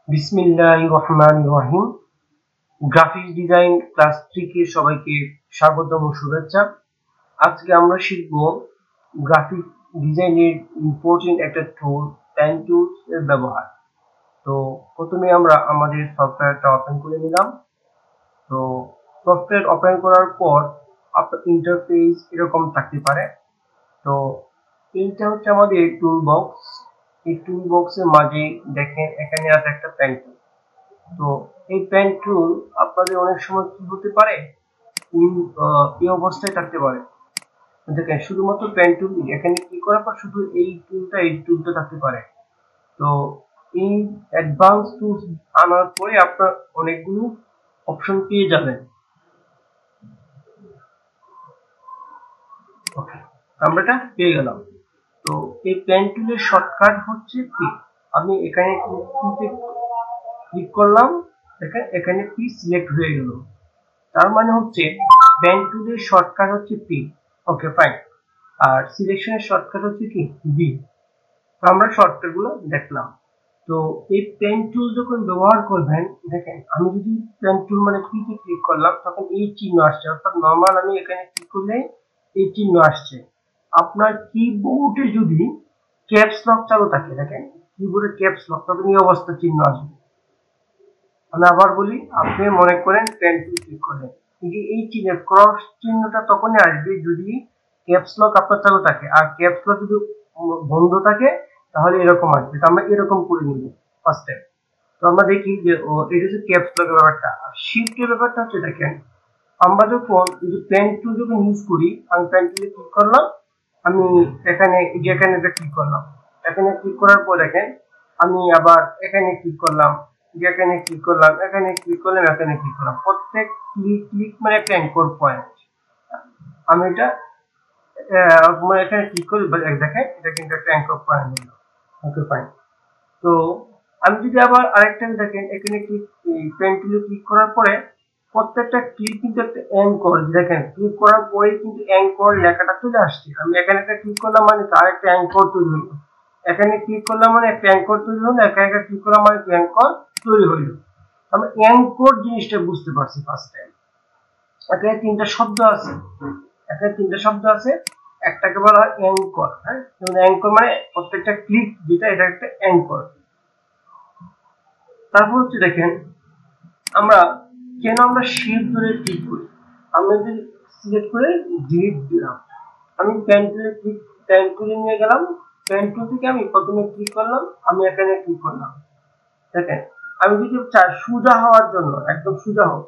বিসমিল্লাহির রহমানির রহিম। Graphics design class 3 কে সবাইকে স্বাগতম ও শুভেচ্ছা। আজকে আমরা শিখব গ্রাফিক ডিজাইনের ইম্পর্টেন্ট একটা টুল পেন টুলস এর ব্যবহার। তো প্রথমে আমরা আমাদের সফটওয়্যারটা ওপেন করে নিলাম। তো সফটওয়্যার ওপেন করার পর আপনার ইন্টারফেস এরকম থাকতে পারে। তো এইটা হচ্ছে আমাদের টুল বক্স। এই টুল বক্সের মাঝে দেখেন এখানে আছে একটা পেন টুল। তো এই পেন টুল আপনাদের অনেক সময় কি হতে পারে, এই অবস্থায় থাকতে পারে। দেখেন শুধুমাত্র পেন টুল এখানে ক্লিক করার পর শুধু এই টুলটা থাকতে পারে। তো এই অ্যাডভান্স টুলস আনার পরে আপনার অনেকগুলো অপশন পেয়ে যাবেন। ওকে, আমরা এটা পেয়ে গেলাম। তো এই পেন টুলের শর্টকাট হচ্ছে পি। আমি এখানে ক্লিক করলাম, দেখেন এখানে পি সিলেক্ট হয়ে গেল। তার মানে হচ্ছে পেন টুলের শর্টকাট হচ্ছে পি। Okay fine. আর সিলেকশনের শর্টকাট হচ্ছে কি বি। তো আমরা শর্টকাট গুলো দেখলাম। তো এই পেন টুল যখন ব্যবহার করবেন, দেখেন আমি যদি পেন টুল মানে পি তে ক্লিক করলাম তখন এই চিহ্ন আসছে, অর্থাৎ নরমাল আমি এখানে ক্লিক করলে এই চিহ্ন আসছে। আপনার কিবোর্ডে যদি ক্যাপস লক চালু থাকে, দেখেন কিবোর্ডে ক্যাপস লক, তখন এই অবস্থা চিহ্ন আসবে। আমি আবার বলি, আপনি মনে করেন পেন টুল ক্লিক করেন, এই চিহ্নের ক্রস চিহ্নটা তখনই আসবে যদি ক্যাপস লক আপনার চালু থাকে, আর ক্যাপস লক যদি বন্ধ থাকে তাহলে এরকম আসবে। তো আমরা এরকম করে নিব ফার্স্ট টাইম। তো আমরা দেখি যে এটা হচ্ছে ক্যাপস লকের ব্যাপারটা। আর শিফটের ব্যাপারটা হচ্ছে, দেখেন আমরা যখন পেন টুল যখন ইউজ করি, আমি পেন টুলে ক্লিক করলাম, আমি এখানে ক্লিক করলাম, এখানে ক্লিক করার পর দেখেন আমি আবার এখানে ক্লিক করলাম, এখানে ক্লিক করলাম, এখানে ক্লিক করলাম, এখানে ক্লিক করলাম। প্রত্যেক ক্লিক মানে একটা অ্যাঙ্কর পয়েন্ট। আমি এটা এখানে ক্লিক করি, দেখেন এটা কিন্তু একটা অ্যাঙ্কর পয়েন্ট হলো। Okay fine. তো আমি যদি আবার আরেকটা দেখেন, এখানে পেন টুলে ক্লিক করার পরে প্রত্যেকটা ক্লিক কিন্তু একটা অ্যাঙ্কর, দেখেন ক্লিক করার পরে কিন্তু অ্যাঙ্কর লেখাটা চলে আসছে। আমি এখানে একটা ক্লিক করলাম মানে আরেকটা অ্যাঙ্কর তৈরি হলো, এখানে ক্লিক করলাম মানে একটা অ্যাঙ্কর তৈরি হলো, এখানে একটা ক্লিক করলাম মানে অ্যাঙ্কর তৈরি হলো। আমি অ্যাঙ্কর জিনিসটা বুঝতে পারছি ফার্স্ট টাইম। এখানে তিনটা শব্দ আছে, একটাকে বলা হয় অ্যাঙ্কর। হ্যাঁ, অ্যাঙ্কর মানে প্রত্যেকটা ক্লিক যেটা, এটা একটা অ্যাঙ্কর। তারপর হচ্ছে দেখেন আমরা কেন আমরা শিফট ধরে ক্লিক করি। আমরা যদি সিলেক্ট করে ডিলিট দিলাম, আমি পেন টুলে নিয়ে গেলাম, পেন টুল থেকে আমি প্রথমে ক্লিক করলাম, আমি এখানে ক্লিক করলাম। দেখেন আমি যদি চাই সোজা হওয়ার জন্য, একদম সোজা হোক,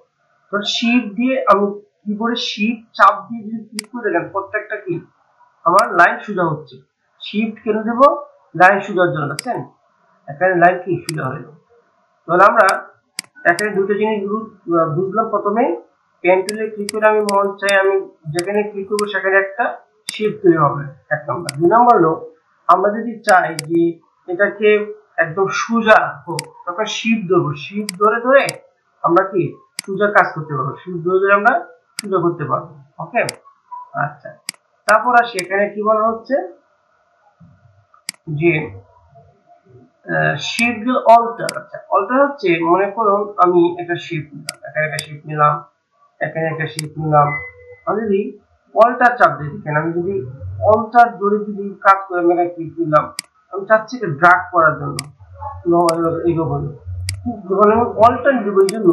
তো শিফট দিয়ে আমি কিবোর্ডে শিফট চাপ দিয়ে যদি ক্লিক করে, দেখেন প্রত্যেকটা ক্লিক আমার লাইন সোজা হচ্ছে। শিফট কেন দেব? লাইন সোজার জন্য। দেখছেন এখানে লাইন কি সোজা হলো। তাহলে আমরা এখানে দুটো জিনিস বুঝলাম। প্রথমে পেন টুলে ক্লিক করে আমি মন চাই আমি যেখানে ক্লিক করবো সেখানে একটা শিফট তৈরি হবে, এক নম্বর। দুই নম্বর হলো আমরা যদি চাই যে এটাকে একদম সোজা হোক, তখন শিফট ধরবো, শিফট ধরে ধরে আমরা কি সোজা কাজ করতে পারবো, শিফট ধরে ধরে আমরা সোজা করতে পারবো। ওকে আচ্ছা, তারপর আসি এখানে কি বলা হচ্ছে যে শিফট অল্টার। আচ্ছা, অল্টার হচ্ছে মনে করুন আমি একটা শিফট নিলাম, এখানে একটা শিফট নিলাম, এখানে একটা শিফট নিলাম। আমি যদি অল্টার চাপ দিই, দেখেন আমি যদি অল্টার ধরে যদি কাজ করে আমি এখানে ক্লিক দিলাম, আমি চাচ্ছি এটা ড্র্যাগ করার জন্য, এইভাবে হলো। যখন আমি অল্টার দিব এই জন্য,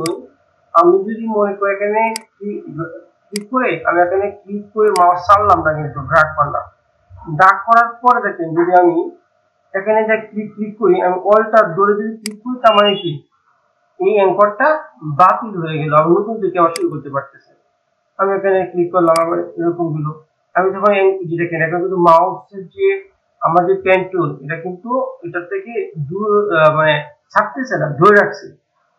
আমি যদি মনে করি এখানে ক্লিক করে আমি এখানে ক্লিক করে মাউস চাললাম না, কিন্তু ড্র্যাগ করলাম। ড্র্যাগ করার পরে দেখেন যদি আমি এখানে যা ক্লিক করি, আমি অল্টার ধরে যদি ক্লিক করি, তার মানে কি এই অ্যাঙ্করটা বাতিল হয়ে গেল, আমি নতুন থেকে আবার শুরু করতে পারতেছি। আমি এখানে ক্লিক করলাম, আবার এরকম হলো। আমি যখন দেখেন এখন কিন্তু মাউসের যে আমার যে পেন টুল, এটা কিন্তু এটা থেকে দূর মানে ছাড়তেছে না, ধরে রাখছে।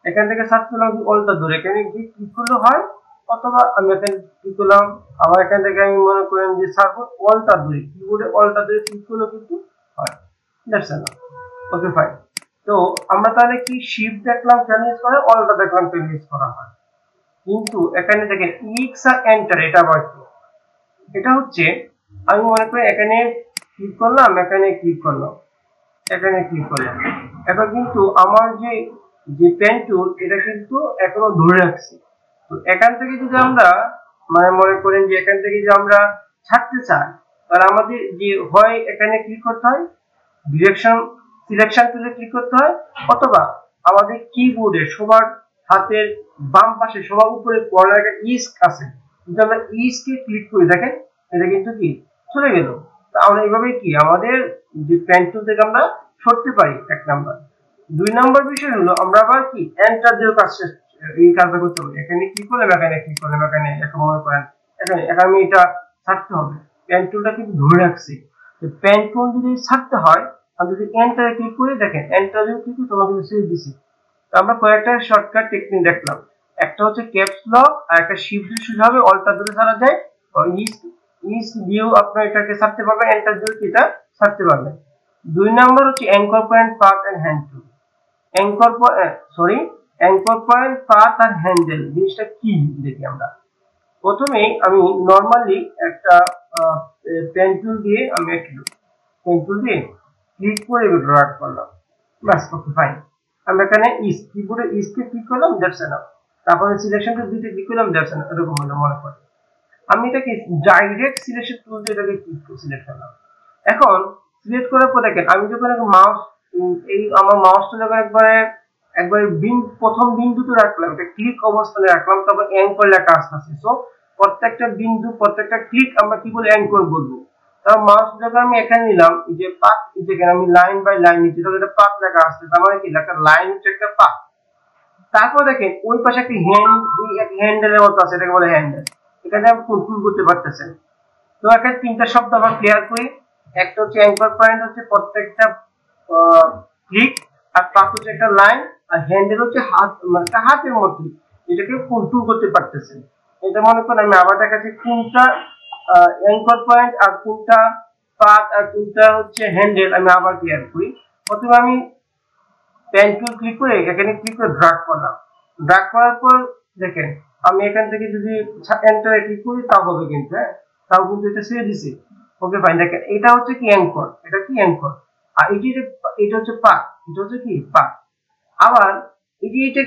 এখান থেকে ছাড়তে না, অল্টার ধরে এখানে গিয়ে ক্লিক করলে হয়, অথবা আমি এখানে ক্লিক করলাম, আবার এখান থেকে আমি মনে করেন যে ছাড়বো, অল্টার ধরে কিবোর্ডে অল্টার ধরে ক্লিক করলে কিন্তু হয়। Okay fine. তো আমরা তাহলে কি শিফট দেখলাম কেন ইউজ করা হয়, অল্টার দেখলাম কেন ইউজ করা হয়। কিন্তু এখানে দেখেন এক্স আর এন্টার, এটা আবার কি? এটা হচ্ছে আমি মনে করি এখানে ক্লিক করলাম, এখানে ক্লিক করলাম, এখানে ক্লিক করলাম, এটা কিন্তু আমার যে যে পেন টুল এটা কিন্তু এখনো ধরে রাখছি। তো এখান থেকে যদি আমরা মানে মনে করেন যে এখান থেকে যদি আমরা ছাড়তে চাই, তাহলে আমাদের যে হয় এখানে ক্লিক করতে হয়, ডিরেকশন সিলেকশন টুলে ক্লিক করতে হয়, অথবা আমাদের কিবোর্ডে সবার হাতের বাম পাশে সবার উপরে কর্নারে একটা ইস্ক আছে, যদি আমরা ইস্কে ক্লিক করে দেখেন এটা কিন্তু কি চলে গেল। তো আমরা এইভাবে কি আমাদের যে পেন টুল থেকে আমরা সরতে পারি, এক নাম্বার। 2 নাম্বার বিষয় হলো আমরা আবার কি এন্টার দিয়ে এই কাজটা করতে পারি। এখানে ক্লিক করলাম, এখানে ক্লিক করলাম, এখানে এখন মনে করেন এখানে আমি এটা ছাড়তে হবে, পেন টুলটা কিন্তু ধরে রাখছি। তো পেন টুল যদি ছাড়তে হয়, আমি যদি এন্টারে ক্লিক করি, দেখেন এন্টারে ক্লিক করি তোমাকে ছেড়ে দিছি। তো আমরা কয়েকটা শর্টকাট টেকনিক দেখলাম, একটা হচ্ছে ক্যাপস লক, আর একটা শিফট দিয়ে সোজা হবে অল্টা ধরে ছাড়া যায়, ইস দিয়েও আপনার এটাকে ছাড়তে পারবেন, এন্টার দিয়েও এটা ছাড়তে পারবেন। 2 নাম্বার হচ্ছে anchor point, path and hand tool. Anchor point, path আর হ্যান্ডেল জিনিসটা কি দেখি আমরা। প্রথমেই আমি নরমালি একটা পেন টুল দিয়ে আমি পেন টুল দিয়ে ক্লিক করে ড্র্যাগ করলাম, বাস ওকে ফাইন। আমরা এখানে কিবোর্ডে ইসকে ক্লিক করলাম, দ্যাটস এনাফ। তারপরে সিলেকশন টুল দিতে ক্লিক করলাম, দ্যাটস এনাফ। এরকম হলো মনে করে আমি এটাকে ডাইরেক্ট সিলেকশন টুল দিয়ে এটাকে সিলেক্ট করলাম। এখন সিলেক্ট করার পর দেখেন আমি যখন মাউস এই আমার মাউসটা যখন একবারে প্রথম বিন্দুতে রাখলাম, এটা ক্লিক অবস্থানে রাখলাম, তারপর অ্যাঙ্কর লেখা আসতেছে। সো প্রত্যেকটা বিন্দু প্রত্যেকটা ক্লিক আমরা কি বলে অ্যাঙ্কর বলবো। তারপর মাউস যখন আমি এখানে নিলাম, এই যে পাথ, যেখানে আমি লাইন বাই লাইন নিচ্ছি, তখন এটা পাথ লেখা আসছে, তার মানে কি লেখা লাইন হচ্ছে একটা পাথ। তারপর দেখেন ওই পাশে একটা হ্যান্ডেলের মতো আছে, এটাকে বলে হ্যান্ডেল। এখানে আমি কন্ট্রোল করতে পারতেছেন। তো এখানে 3টা শব্দ আবার ক্লিয়ার করি। একটা হচ্ছে অ্যাঙ্কর পয়েন্ট হচ্ছে প্রত্যেকটা ক্লিক, আর পাথ হচ্ছে একটা লাইন, আর হ্যান্ডেল হচ্ছে হাত, মানে হাতের মতো এটাকে কন্ট্রোল করতে পারতেছেন। এটা মনে করেন আমি আবার দেখাচ্ছি কোনটা অ্যাঙ্কর পয়েন্ট আর কোনটা পাথ আর কোনটা হচ্ছে হ্যান্ডেল, আমি আবার ক্লিয়ার করি। প্রথমে আমি পেন টুল ক্লিক করে এখানে ক্লিক করে ড্র্যাগ করলাম, ড্র্যাগ করার পর দেখেন আমি এখান থেকে যদি এন্টারে ক্লিক করি তাও হবে, কিন্তু হ্যাঁ তাও কিন্তু এটা ছেড়ে দিছে। Okay fine. দেখেন এটা হচ্ছে কি অ্যাঙ্কর, এটা কি অ্যাঙ্কর, আর এটা হচ্ছে পাথ, এটা হচ্ছে কি পাথ। আবার এটা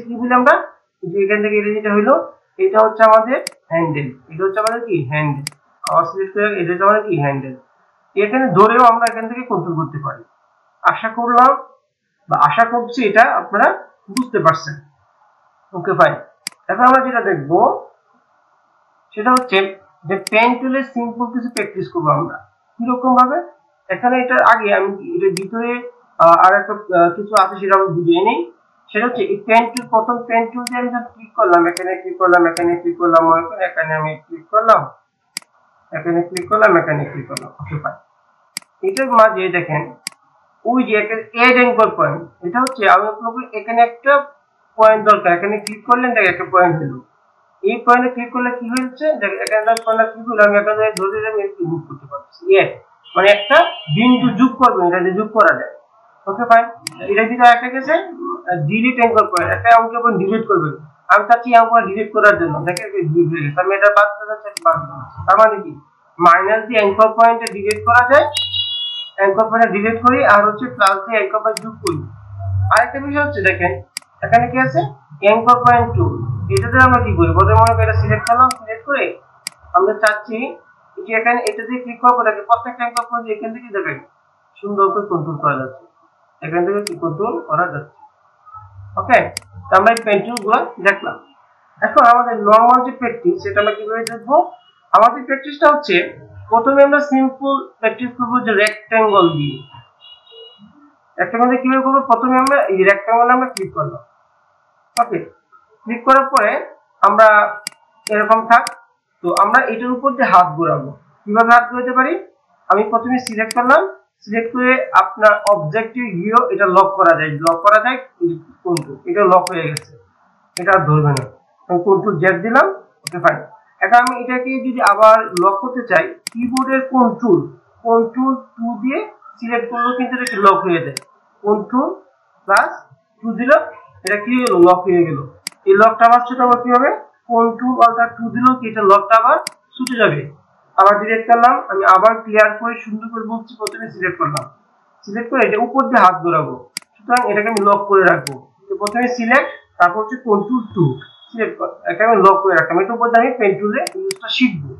কি বলি আমরা, যে এখান থেকে এটা যেটা হইলো, এটা হচ্ছে আমাদের হ্যান্ডেল, এটা হচ্ছে আমাদের কি হ্যান্ডেল। আবার সিলেক্ট করে এটা হচ্ছে আমাদের কি হ্যান্ডেল। এখানে ধরেও আমরা এখান থেকে কন্ট্রোল করতে পারি। আশা করলাম বা আশা করছি এটা আপনারা বুঝতে পারছেন। Okay fine. এখন আমরা যেটা দেখবো সেটা হচ্ছে যে পেন টুলের সিম্পল কিছু প্র্যাকটিস করবো আমরা কিরকম ভাবে। এখানে এটার আগে আমি এটার ভিতরে আর একটা কিছু আছে সেটা আমি বুঝিয়ে নিই। সেটা হচ্ছে এই পেন টুল, প্রথম পেন টুল দিয়ে আমি যখন ক্লিক করলাম, এখানে ক্লিক করলাম, এখানে ক্লিক করলাম, এখানে আমি ক্লিক করলাম, এখানে ক্লিক করলাম, এখানে ক্লিক করলাম। Okay fine. এটার মাঝে দেখেন ওই যে এড অ্যাঙ্কর পয়েন্ট, এটা হচ্ছে আমি আপনাকে এখানে একটা পয়েন্ট দরকার, এখানে ক্লিক করলেন, দেখেন একটা পয়েন্ট হলো। এই পয়েন্টে ক্লিক করলে কি হচ্ছে, দেখেন এখানে পয়েন্টে ক্লিক করলে আমি এখানে ধরে আমি একটু মুভ করতে পারছি। মানে একটা বিন্দু যোগ করবেন, এটা যোগ করা যায়। Okay fine. এটা ভিতরে একটা গেছে ডিলিট অ্যাঙ্কর পয়েন্ট, একটা অঙ্ক উপর ডিলিট করবেন। আমি চাচ্ছি অঙ্ক ডিলিট করার জন্য, দেখেন ডিলিট হয়ে গেছে, আমি এটা বাদ দিতে চাচ্ছি, বাদ দিতে। তার মানে কি মাইনাস দিয়ে অ্যাঙ্কর পয়েন্টে ডিলিট করা যায়, অ্যাঙ্কর পয়েন্ট ডিলিট করি, আর হচ্ছে প্লাস দিয়ে অ্যাঙ্কর পয়েন্ট যোগ করি। আরেকটা বিষয় হচ্ছে দেখেন এখানে কি আছে অ্যাঙ্কর পয়েন্ট টুল, এটাতে আমরা কি করি, প্রথমে মনে করি এটা সিলেক্ট করলাম, সিলেক্ট করে আমরা চাচ্ছি যে এখানে এটা দিয়ে ক্লিক করবো, দেখে প্রত্যেকটা অ্যাঙ্কর পয়েন্ট এখান থেকে দেখেন সুন্দর করে কন্ট্রোল করা যাচ্ছে, এখান থেকে কি কন্ট্রোল করা যাচ্ছে। ওকে, তো আমরা এই পেন টুল গুলো দেখলাম। এখন আমাদের নরমাল যে প্র্যাকটিস সেটা আমরা কিভাবে দেখবো। আমাদের প্র্যাকটিসটা হচ্ছে প্রথমে আমরা সিম্পল প্র্যাকটিস করবো যে রেক্ট্যাঙ্গল দিয়ে। রেক্ট্যাঙ্গল কিভাবে করবো, প্রথমে আমরা এই রেক্ট্যাঙ্গলে আমরা ক্লিক করলাম। ওকে, ক্লিক করার পরে আমরা এরকম থাক, তো আমরা এটার উপর দিয়ে হাত ঘোরাবো। কিভাবে হাত ঘোরাতে পারি, আমি প্রথমে সিলেক্ট করলাম, সিলেক্ট করে আপনার অবজেক্টিভ গিয়েও এটা লক করা যায়, কন্ট্রোল, এটা লক হয়ে গেছে, এটা আর ধরবে না, কন্ট্রোল জেড দিলাম। Okay fine. এখন আমি এটাকে যদি আবার লক করতে চাই, কিবোর্ডের কন্ট্রোল 2 দিয়ে সিলেক্ট করলেও কিন্তু এটা লক হয়ে যায়। কন্ট্রোল প্লাস 2 দিলাম, এটা কি হলো, লক হয়ে গেল। এই লকটা আবার ছোট আবার কি হবে, কন্ট্রোল অল্টার 2 দিলেও কি এটা লকটা আবার ছুটে যাবে। আবার ডিলিট করলাম, আমি আবার ক্লিয়ার করে সুন্দর করে বলছি, প্রথমে সিলেক্ট করলাম, সিলেক্ট করে এটা উপর দিয়ে হাত ঘোরাবো, সুতরাং এটাকে আমি লক করে রাখবো। প্রথমে সিলেক্ট, তারপর হচ্ছে কন্ট্রোল টু সিলেক্ট কর, এটা আমি লক করে রাখলাম। এটা উপর আমি পেন টুলে ইউজটা শিখবো।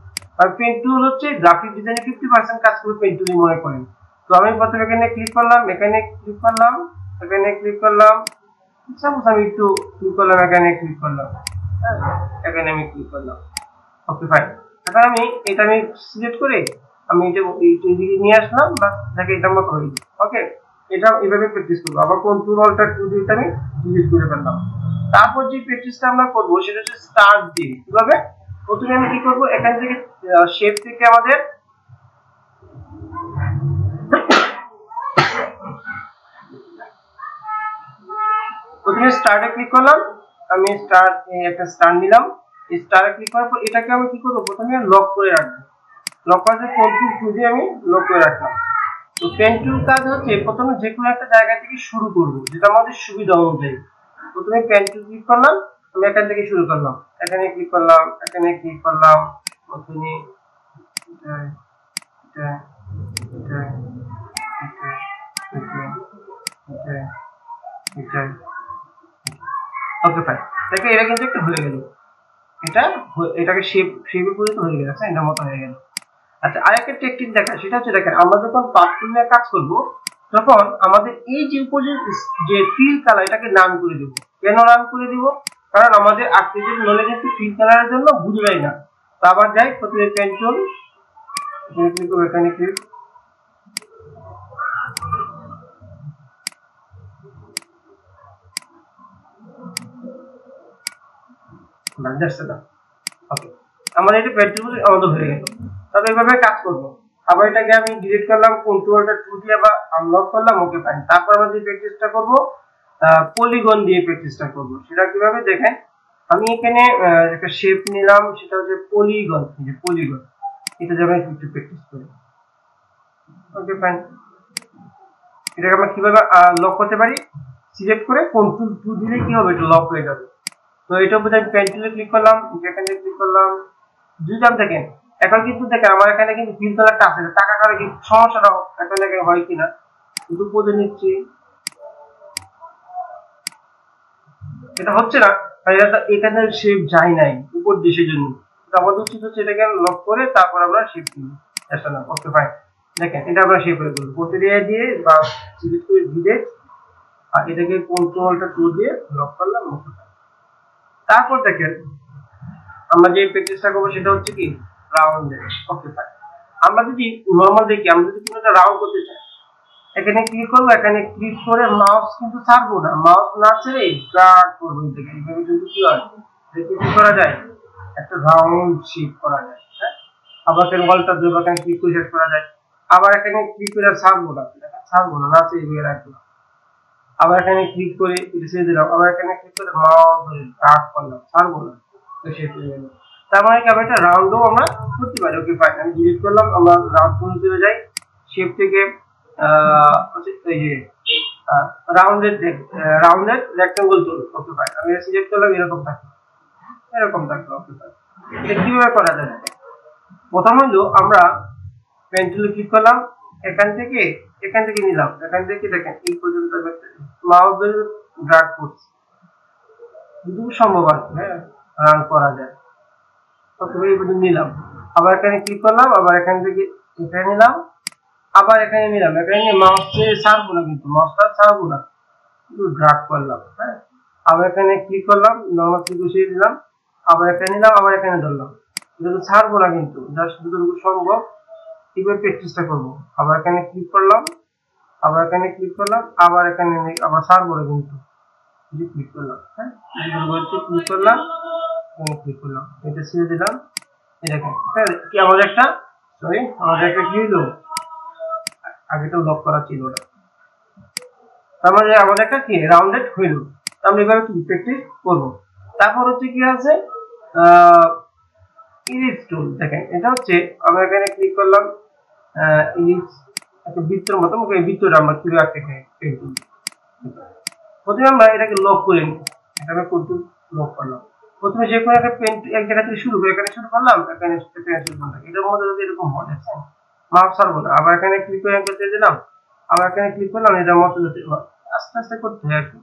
আর পেন টুল হচ্ছে গ্রাফিক ডিজাইনে 50% কাজ করে পেন টুলই মনে করেন। তো আমি প্রথমে এখানে ক্লিক করলাম, এখানে ক্লিক করলাম, এখানে ক্লিক করলাম, সাপোজ আমি একটু ক্লিক করলাম, এখানে ক্লিক করলাম, হ্যাঁ এখানে আমি ক্লিক করলাম, ওকে ফাইন। এখন আমি এটা আমি সিলেক্ট করে আমি এটা এইদিকে নিয়ে আসলাম, বাস দেখে এটার মতো হয়ে গেল। ওকে, এটা এইভাবে প্র্যাকটিস করবো। আবার কন্ট্রোল অল্টার টু দিয়ে আমি ডিলিট করে ফেললাম। তারপর যে প্র্যাকটিসটা আমরা করবো সেটা হচ্ছে স্টার্ট দিয়ে। কিভাবে? প্রথমে আমি কি করবো, এখান থেকে শেপ থেকে আমাদের প্রথমে স্টার্টে ক্লিক করলাম, আমি স্টার্ট একটা স্টার নিলাম। এই স্টারে ক্লিক করার পর এটাকে আমি কি করবো, প্রথমে লক করে রাখবো। লক করার কন্ট্রোল টু দিয়ে আমি লক করে রাখলাম। তো পেন টুল কাজ হচ্ছে প্রথমে যে কোনো একটা জায়গা থেকে শুরু করবো, যেটা আমাদের সুবিধা অনুযায়ী। প্রথমে পেন টুল ক্লিক করলাম, আমি এখান থেকে শুরু করলাম, এখানে ক্লিক করলাম, এখানে ক্লিক করলাম, প্রথমে ওকে ফাইন। দেখো এটা কিন্তু একটা হয়ে গেল, এটাকে শেপে পরিণত হয়ে গেল, এটার মতো হয়ে গেল। আচ্ছা, আরেকটা টেকনিক দেখা, সেটা হচ্ছে দেখেন আমরা যখন পাথ টুল নিয়ে কাজ করব তখন আমাদের এই যে উপরে যে ফিল কালার এটাকে নাম করে দেব। কেন নাম করে দিব? কারণ আমাদের আর্টিস্টের নলেজ একটু ফিল কালারের জন্য বুঝে যায় না। তো আবার যাই, প্রথমে পেন টুল, এখানে ক্লিক, আমাদের এটা পেন টুল আমাদের হয়ে গেল। তবে এইভাবে কাজ করবো। আবার এটাকে আমি ডিলিট করলাম, কন্ট্রোলটা টু দিয়ে আবার আনলক করলাম, ওকে ফাইন। তারপর আমরা যে প্র্যাকটিসটা করব পলিগন দিয়ে প্র্যাকটিসটা করব। সেটা কিভাবে দেখেন, আমি এখানে একটা শেপ নিলাম, সেটা হচ্ছে পলিগন। এই যে পলিগন, এটা যখন একটু প্র্যাকটিস করি, ওকে ফাইন। এটাকে আমরা কিভাবে লক করতে পারি, সিলেক্ট করে কন্ট্রোল টু দিলে কি হবে, এটা লক হয়ে যাবে। তো এটা উপরে আমি পেন টুলে ক্লিক করলাম, এখানে ক্লিক করলাম, দুইটাম দেখেন। এখন কিন্তু দেখেন আমার এখানে কিন্তু ফিল কালারটা আছে, টাকা কারে কি সমস্যাটা এখানে হয় কিনা কিন্তু বুঝে নিচ্ছি। এটা হচ্ছে না, এখানে শেপ যাই নাই উপর দেশের জন্য। আমাদের উচিত হচ্ছে এটাকে লক করে তারপর আমরা শেপ দিব। এটা না, ওকে ফাইন। দেখেন এটা আমরা শেপ করে দেবো, প্রতি দিয়ে বা সিলেক্ট করে দিয়ে, আর এটাকে কন্ট্রোলটা টু দিয়ে লক করলাম, ওকে। তারপর দেখেন আমরা যে প্র্যাকটিসটা করবো সেটা হচ্ছে কি রাউন্ড। Okay fine. আমরা যদি নরমাল দেখি, আমরা যদি কোনো একটা রাউন্ড করতে চাই, এখানে ক্লিক করবো, এখানে ক্লিক করে মাউস কিন্তু ছাড়বো না, মাউস না ছেড়ে ড্র্যাগ করবো। দেখেন এইভাবে যদি কি হয়, কি করা যায়, একটা রাউন্ড শেপ করা যায়। হ্যাঁ, আবার এখানে বলটা দুইবার এখানে ক্লিক করে শেষ করা যায়। আবার এখানে ক্লিক করে ছাড়বো না, না ছেড়ে রাখবো। আবার এখানে ক্লিক করে এটা ছেড়ে দিলাম, আবার এখানে ক্লিক করে মাউস ধরে ড্র্যাগ করলাম, ছাড়বো না, শেপ হয়ে গেল। তার মানে কি আমরা একটা রাউন্ডও আমরা করতে পারি। ওকে ফাইন, আমি ডিলিট করলাম, আমরা রাউন্ড টুলে চলে যাই, শেপ থেকে এই যে রাউন্ডেড রেক্টাঙ্গল টুল। ওকে ফাইন, আমি সিলেক্ট করলাম, এরকম থাকলো, ওকে ফাইন। এটা কিভাবে করা যায়? প্রথম হলো আমরা পেন টুলে ক্লিক করলাম, এখান থেকে নিলাম, এখান থেকে দেখেন এই পর্যন্ত মাউস ধরে ড্র্যাগ করছি, যতটুকু সম্ভব আর কি, হ্যাঁ রান করা যায়। প্রথমে এই পর্যন্ত নিলাম, আবার এখানে ক্লিক করলাম, আবার এখান থেকে এখানে নিলাম, আবার এখানে নিলাম, এখানে নিয়ে মাউসে ছাড়বো না, কিন্তু মাউসটা ছাড়বো না, একটু ড্র্যাগ করলাম। হ্যাঁ, আবার এখানে ক্লিক করলাম, নরমাল ক্লিক বসিয়ে দিলাম, আবার এখানে নিলাম, আবার এখানে ধরলাম, কিন্তু ছাড়বো না, কিন্তু জাস্ট যতটুকু সম্ভব এইভাবে প্র্যাকটিসটা করবো। আবার এখানে ক্লিক করলাম, আবার এখানে ক্লিক করলাম, আবার এখানে আবার ছাড়বো না, কিন্তু ক্লিক করলাম। হ্যাঁ, ক্লিক করলাম, এখানে ক্লিক করলাম, এটা ছেড়ে দিলাম। দেখেন কি আমাদের একটা কি হলো, আগেটাও লক করা ছিল না, তার মানে আমাদের একটা কি রাউন্ডেড হইল। আমরা এভাবে কি প্র্যাকটিস করবো। তারপর হচ্ছে কি আছে ইলিপস টুল। দেখেন এটা হচ্ছে আমরা এখানে ক্লিক করলাম, ইলিপস একটা বৃত্তের মতো, বৃত্তটা আমরা তুলে রাখতে চাই। প্রথমে আমরা এটাকে লক করে নিই, এখানে কন্ট্রোল লক করলাম। প্রথমে যে কোনো একটা পেন এক জায়গা থেকে শুরু করে, এখানে শুরু করলাম, এখানে শুরু করলাম, এটার মধ্যে যদি এরকম হয়, দেখছেন মাউস ছাড়বো না, আবার এখানে ক্লিক করে এন্টার দিয়ে দিলাম, আবার এখানে ক্লিক করলাম, এটার মতো যদি আস্তে আস্তে করতে হয় আর কি।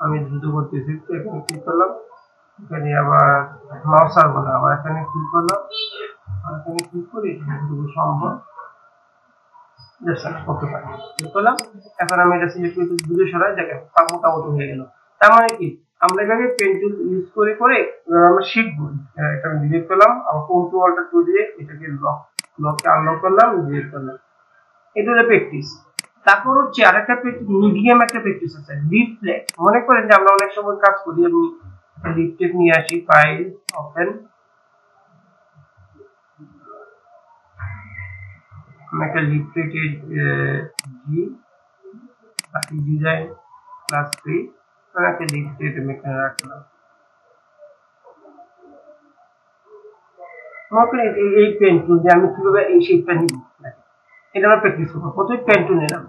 আমি দ্রুত করতেছি, এখানে ক্লিক করলাম, এখানে আবার মাউস আর বলা, আবার এখানে ক্লিক করলাম, এখানে ক্লিক করি যতটুকু সম্ভব করতে পারি, ক্লিক করলাম। এখন আমি এটা সিলেক্ট করে দূরে সরাই, দেখেন মোটামুটি হয়ে গেল। তার মানে কি, আমরা এভাবে পেন টুল ইউজ করে করে আমরা শিখবো। এটা আমি ডিলিট করলাম, আবার কন্ট্রোল অল্টার টু দিয়ে এটাকে লককে আনলক করলাম, ডিলিট করলাম। এটা হলো প্র্যাকটিস। তারপর হচ্ছে আরেকটা মিডিয়াম একটা প্র্যাকটিস আছে, রিফ্লেক্ট। মনে করেন যে আমরা অনেক সময় কাজ করি, আমি লিফটেড নিয়ে আসি, ফাইল ওপেন, একটা লিফটেড জি ডিজাইন ক্লাস 3 একটা লিফটেড আমি এখানে রাখলাম। মনে করেন এই পেন টুল দিয়ে আমি কিভাবে এই শেপটা নিব, এটা আমরা প্র্যাকটিস করবো। প্রথমে পেন টুল নিলাম,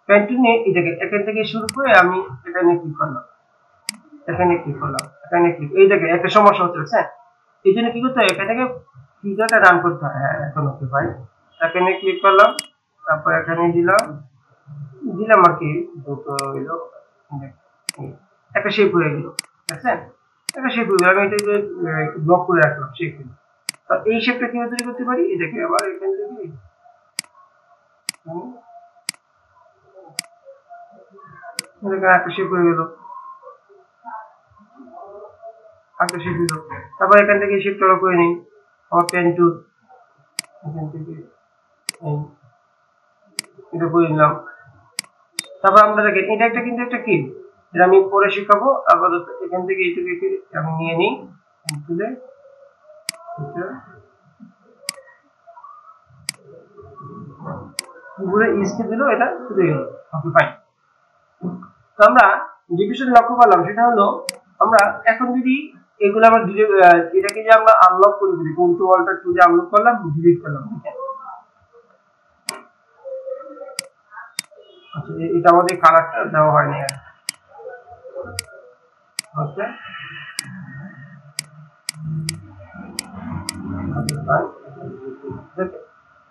পেন টুল নিয়ে এটাকে এখান থেকে শুরু করে আমি এখানে ক্লিক করলাম, এখানে ক্লিক করলাম, এখানে ক্লিক, এই দেখে একটা সমস্যা হচ্ছে, হ্যাঁ এই জন্য কি করতে হয়, এখান থেকে ফিগারটা রান করতে হয়। হ্যাঁ এখন ওকে ভাই, এখানে ক্লিক করলাম, তারপর এখানে দিলাম দিলাম আর কি দুটো হইলো, একটা শেপ হয়ে গেল, দেখছেন একটা শেপ হয়ে গেল। আমি এটাকে ব্লক করে রাখলাম শেপ। তো এই শেপটা কিভাবে তৈরি করতে পারি, এটাকে আবার এখান থেকে একটা শেপ হয়ে গেল, একটা শেপ হলো। তারপর এখান থেকে শেপটা লক করে নিই, আবার পেন টুল এখান থেকে এটা করে নিলাম। তারপর আমরা দেখেন এটা একটা কিন্তু একটা কি, এটা আমি পরে শিখাবো। আপাতত এখান থেকে এইটুকু আমি নিয়ে নিই, তুলে ঘুরে ইসকে দিল, এটা শুরু হয়ে গেল। Okay fine. তো আমরা যে বিষয়টা লক্ষ্য করলাম সেটা হলো, আমরা এখন যদি এগুলো আমরা এটাকে যে আমরা আনলক করে দিই, কন্ট্রোল অল্টার টু যে আনলক করলাম, ডিলিট করলাম, আচ্ছা এটা আমাদের কালারটা দেওয়া হয়নি আর, আচ্ছা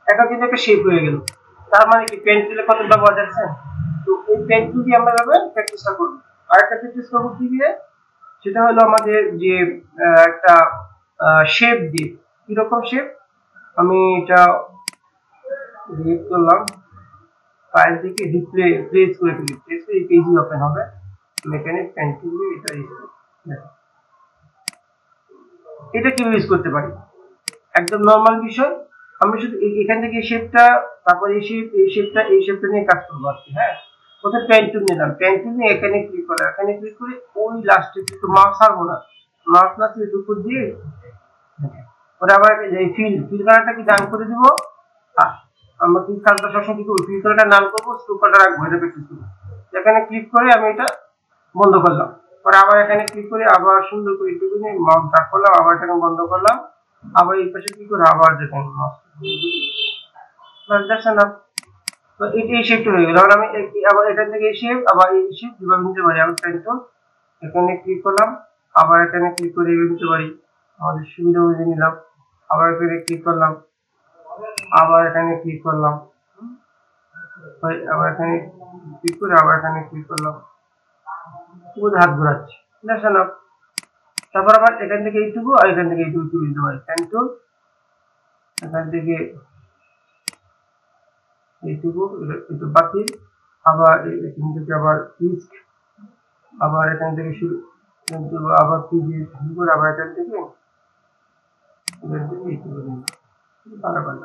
এটা কিন্তু একটা শেপ হয়ে গেল। তার মানে কি পেন টুলে কত ব্যবহার যাচ্ছে, তো এই পেন টুল দিয়ে আমরা প্র্যাকটিসটা করবো। আর একটা প্র্যাকটিস করবো কি দিয়ে, সেটা হলো আমাদের যে একটা শেপ দিয়ে, কিরকম শেপ, আমি এটা ডিলিট করলাম, ফাইল থেকে ডিসপ্লে প্লেস করে ফেলি, প্লেস করে এই পেজই ওপেন হবে। এখানে পেন টুল দিয়ে এটা দেখো এটা কিভাবে ইউজ করতে পারি, একদম নরমাল বিষয়। আমরা শুধু এখান থেকে এই শেপটা, তারপর এই শেপটা নিয়ে কাজ করবো আর কি। হ্যাঁ প্রথমে পেন টুল নিলাম, পেন টুল নিয়ে এখানে ক্লিক করে, এখানে ক্লিক করে ওই লাস্টে একটু মাউস ছাড়বো না, মাউস না ছেড়ে উপর দিয়ে ওটা আবার এই ফিল কালারটা কি ডান করে দিব। আমরা ফিল কালারটা সবসময় কি করবো, ফিল কালারটা নাম করবো, স্ট্রোক কালার রাখবো, এটা প্র্যাকটিস করবো। এখানে ক্লিক করে আমি এটা বন্ধ করলাম, পরে আবার এখানে ক্লিক করে আবার সুন্দর করে একটু মাউস ডাক করলাম, আবার এটাকে বন্ধ করলাম, আবার এই পাশে কি করে আবার দেখেন মাউস দেখছেন না। তো এই শেপটা হয়ে গেল। আমি আবার এখান থেকে এই শেপ, আবার এই শেপ যেভাবে নিতে পারি, আমি কিন্তু এখানে ক্লিক করলাম, আবার এখানে ক্লিক করে এইভাবে নিতে পারি, আমাদের সুবিধা অনুযায়ী নিলাম, আবার এখানে ক্লিক করলাম, আবার এখানে ক্লিক করলাম, আবার এখানে ক্লিক করে আবার এখানে ক্লিক করলাম, হাত ঘোরাচ্ছি, দেখছেন না। তারপর আবার এখান থেকে এইটুকু আর এখান থেকে এইটুকু তুলে দিতে পারি, কন্ট্রোল এখান থেকে এইটুকু একটু বাতিল, আবার এখান থেকে আবার ইস্ক, আবার এখান থেকে শুরু কিন্তু আবার কি দিয়ে শুরু করে আবার এখান থেকে এইটুকু বারবার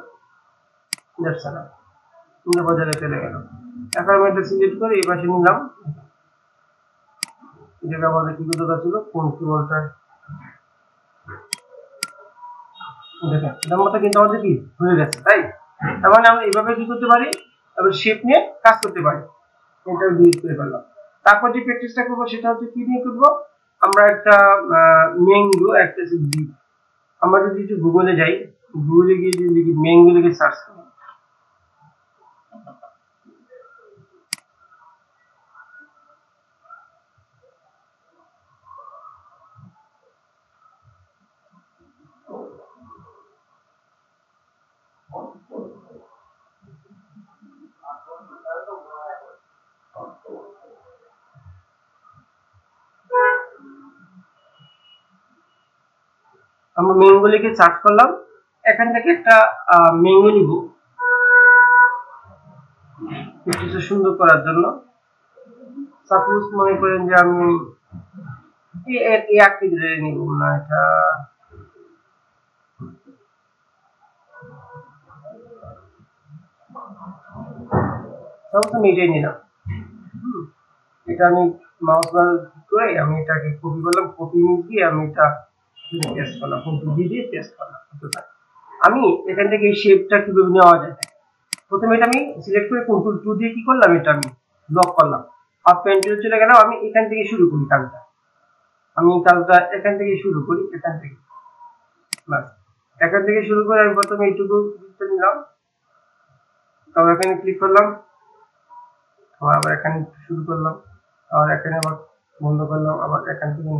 দেখছেন না, পুরো বাজারে চলে গেল। এখন আমি এটা সিলেক্ট করে এই পাশে নিলাম, যেটা আমাদের কি করতে ছিল কন্ট্রোলটা দেখেন, এটার মতো কিন্তু আমাদের কি হয়ে গেছে, তাই তার মানে আমরা এইভাবে কি করতে পারি, আবার শেপ নিয়ে কাজ করতে পারি। এটা ডিলিট করে ফেললাম। তারপর যে প্র্যাকটিসটা করবো সেটা হচ্ছে কি নিয়ে করবো, আমরা একটা ম্যাঙ্গো একটা জিপ, আমরা যদি একটু গুগলে যাই, গুগলে গিয়ে যদি লিখি ম্যাঙ্গো লিখে সার্চ করি, আমরা ম্যাঙ্গো লিখে সার্চ করলাম, এখান থেকে একটা ম্যাঙ্গো নিব কিছু সুন্দর করার জন্য। সাপোজ মনে করেন যে আমি এই আকৃতিতে নিব না, এটা সাপোজ আমি এটাই নিলাম। এটা আমি মাউস বার করে আমি এটাকে কপি করলাম, কপি নিয়ে দিয়ে আমি এটা পেস্ট করলাম, কন্ট্রোল দিয়ে পেস্ট করলাম। আমি এখান থেকে এই শেপটা কিভাবে নেওয়া যায়, প্রথমে এটা আমি সিলেক্ট করে কন্ট্রোল 2 দিয়ে কি করলাম, এটা আমি লক করলাম। আর পেন্টুলে চলে গেলাম, আমি এখান থেকে শুরু করি কাজটা। আমি কাজটা এখান থেকে শুরু করি, এখান থেকে বাস এখান থেকে শুরু করে আমি প্রথমে এইটুকু নিলাম, তারপর এখানে ক্লিক করলাম, আবার এখানে শুরু করলাম, আবার এখানে আবার বন্ধ করলাম, আবার এখান থেকে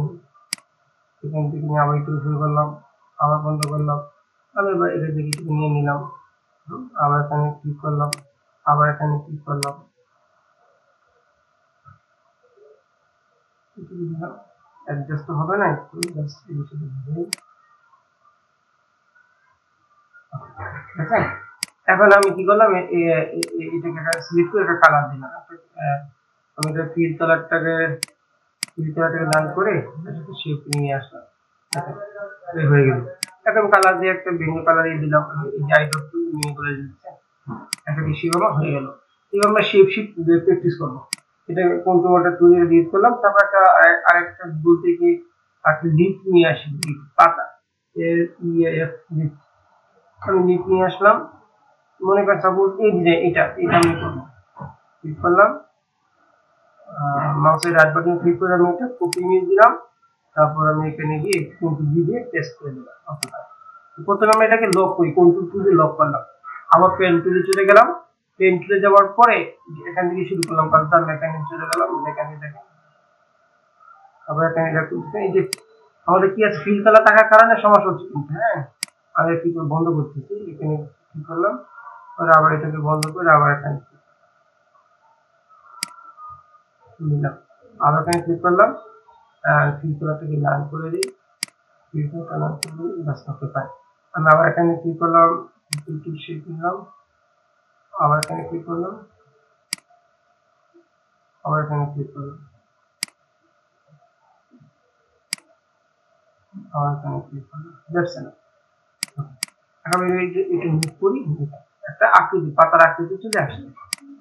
নিয়ে আবার একটু শুরু করলাম, আবার বন্ধ করলাম, আমি এবার এখান থেকে একটু নিয়ে নিলাম, আবার এখানে ক্লিক করলাম, আবার এখানে ক্লিক করলাম, অ্যাডজাস্ট তো হবে না, একটু জাস্ট এখন আমি কি করলাম, এটাকে সিলেক্ট করে একটা কালার দিলাম। আমি এটা ফিল কালারটাকে ডান করে এটাকে শেপ নিয়ে আসলাম, হয়ে গেল। এখন কালার দিয়ে একটা বেঙ্গল কালার দিলাম, এই যে আইডল টু নিয়ে করে দিচ্ছে, একটা কি শেপ আমার হয়ে গেল। এবার আমরা শেপ প্র্যাকটিস করব। এটা কন্ট্রোলটা টু দিয়ে ডিলিট করলাম, তারপর একটা আরেকটা বলতে কি একটা লিফ নিয়ে আসি, পাতা লিফ, আমি লিফ নিয়ে আসলাম। মনে করেন সাপোজ এই ডিজাইন, এটা আমি করবো, ক্লিক করলাম, মাউসের রাইট বাটন ক্লিক করে আমি এটা কপি ইমেজ দিলাম, তারপর আমি এখানে গিয়ে কন্ট্রোল ভি দিয়ে পেস্ট করে দিলাম। প্রথমে আমরা এটাকে লক করি, কন্ট্রোল 2 দিয়ে লক করলাম, আবার পেন টুলে চলে গেলাম, পেন টুলে যাওয়ার পরে এখান থেকে শুরু করলাম কাজটা, আমি এখানে চলে গেলাম, এখানে দেখেন আবার এখানে এই যে আমাদের কি আছে ফিল কালার থাকার কারণে সমস্যা হচ্ছে কিন্তু, হ্যাঁ আমি কি বন্ধ করতেছি, এখানে কি করলাম, পরে আবার এটাকে বন্ধ করে আবার এখানে নিলাম, আবার এখানে ক্লিক করলাম, ফিল কালারটাকে লাল করে দিই, ফিল কালার করে দিই, বাস করতে পারি। আমি আবার এখানে ক্লিক করলাম, একটু শেপ নিলাম, আবার এখানে ক্লিক করলাম, আবার এখানে ক্লিক করলাম, আবার এখানে ক্লিক করলাম, দ্যাটস এনাফ। এখন আমি এটা মুভ করি, একটা আকৃতি, পাতার আকৃতি চলে আসছে।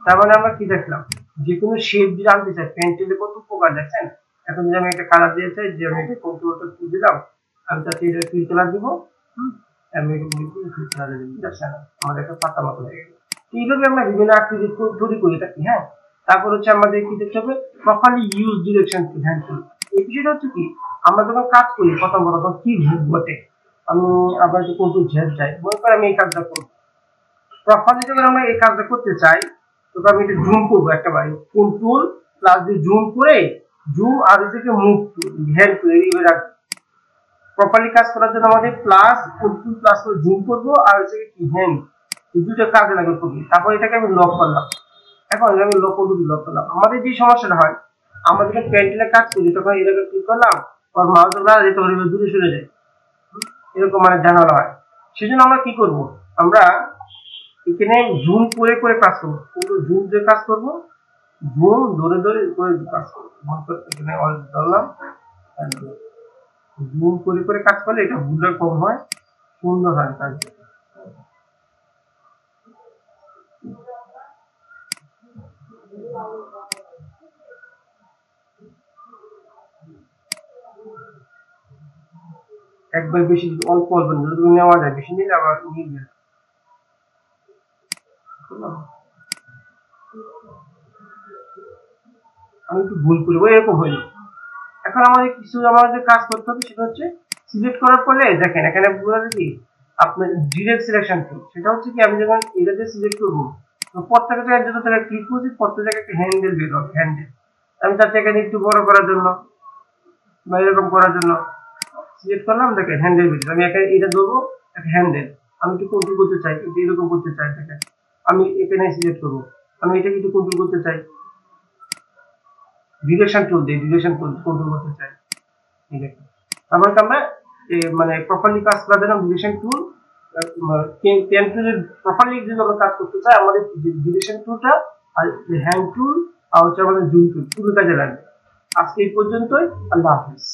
তার মানে আমরা কি দেখলাম, যে কোনো শেপ যদি আনতে চাই, পেন্সিলে কত প্রকার দেখছেন। এখন যদি আমি একটা কালার দিয়ে চাই, যে আমি এটা কন্ট্রোলটা টু দিলাম, আমি তাতে এটা ফিল কালার দিব, আমি ফিল কালার দিব, দ্যাটস এনাফ, আমাদের একটা পাতা মতো হয়ে গেল। এইভাবে আমরা বিভিন্ন আকৃতি তৈরি করে থাকি, হ্যাঁ। তারপর হচ্ছে আমাদের কি দেখতে হবে, প্রপারলি ইউজ ডিরেকশন হ্যান্ড টুল। এই বিষয়টা হচ্ছে কি, আমরা যখন কাজ করি প্রথম কি ভুল ঘটে, আমি আবার একটু কন্ট্রোল ঝেড়ে যাই, মনে করে আমি এই কাজটা করবো, প্রপারলি যখন আমরা এই কাজটা করতে চাই, তখন আমি এটা জুম করবো, একটা বাড়ি কন্ট্রোল প্লাস দিয়ে জুম করে, জুম আর এটাকে মুভ হ্যান্ড টুল এইভাবে রাখবো। প্রপারলি কাজ করার জন্য আমাদের প্লাস কন্ট্রোল প্লাস করে জুম করবো, আর হচ্ছে কি হ্যান্ড, এই দুটো কাজে লাগবে করবি। তারপর এটাকে আমি লক করলাম, এখন আমি লক করলাম। আমাদের যে সমস্যাটা হয়, আমরা যখন পেন্সিলে কাজ করি তখন এটাকে ক্লিক করলাম, আর মাউস ধরা যেতে পারি দূরে সরে যায়, এরকম মানে ঝামেলা হয়। সেজন্য আমরা কি করব, আমরা এখানে জুম করে করে কাজ করবো, পুরো জুম দিয়ে কাজ করবো, জুম ধরে ধরে করে কাজ করবো, এখানে অল ধরলাম, জুম করে করে কাজ করলে এটা ভুলটা কম হয়, সুন্দর হয় কাজ। একবার বেশি অল্প অল্প নেওয়া যায়, বেশি নিলে আবার নিয়ে আমি একটু ভুল করবো, এরকম হইল। এখন আমাদের কিছু আমাদের কাজ করতে হবে, সেটা হচ্ছে সিলেক্ট করার পরে দেখেন এখানে বলে দিই আপনার ডিরেক্ট সিলেকশন টুল, সেটা হচ্ছে কি আমি যখন এটাতে সিলেক্ট করবো, তো প্রত্যেকটা জায়গায় যত জায়গায় ক্লিক করছি প্রত্যেক জায়গায় একটা হ্যান্ডেল বের হবে, হ্যান্ডেল। আমি চাচ্ছি এখানে একটু বড় করার জন্য বা এরকম করার জন্য সিলেক্ট করলাম, দেখেন হ্যান্ডেল বের, আমি এখানে এটা ধরবো একটা হ্যান্ডেল, আমি একটু কন্ট্রোল করতে চাই, এটা এরকম করতে চাই, দেখেন আমি এখানে সিলেক্ট করবো, আমি এটাকে একটু কন্ট্রোল করতে চাই, ডিরেকশন টুল দিয়ে ডিরেকশন কন্ট্রোল করতে চাই, ঠিক আছে। তারপর আমরা মানে প্রপারলি কাজ করার জন্য ডিলিশন টুল পেন টুলের প্রপারলি যদি আমরা কাজ করতে চাই আমাদের ডিলিশন টুলটা আর হ্যান্ড টুল আর হচ্ছে আমাদের জুম টুল কাজে লাগবে। আজকে এই পর্যন্তই। আল্লাহ হাফেজ।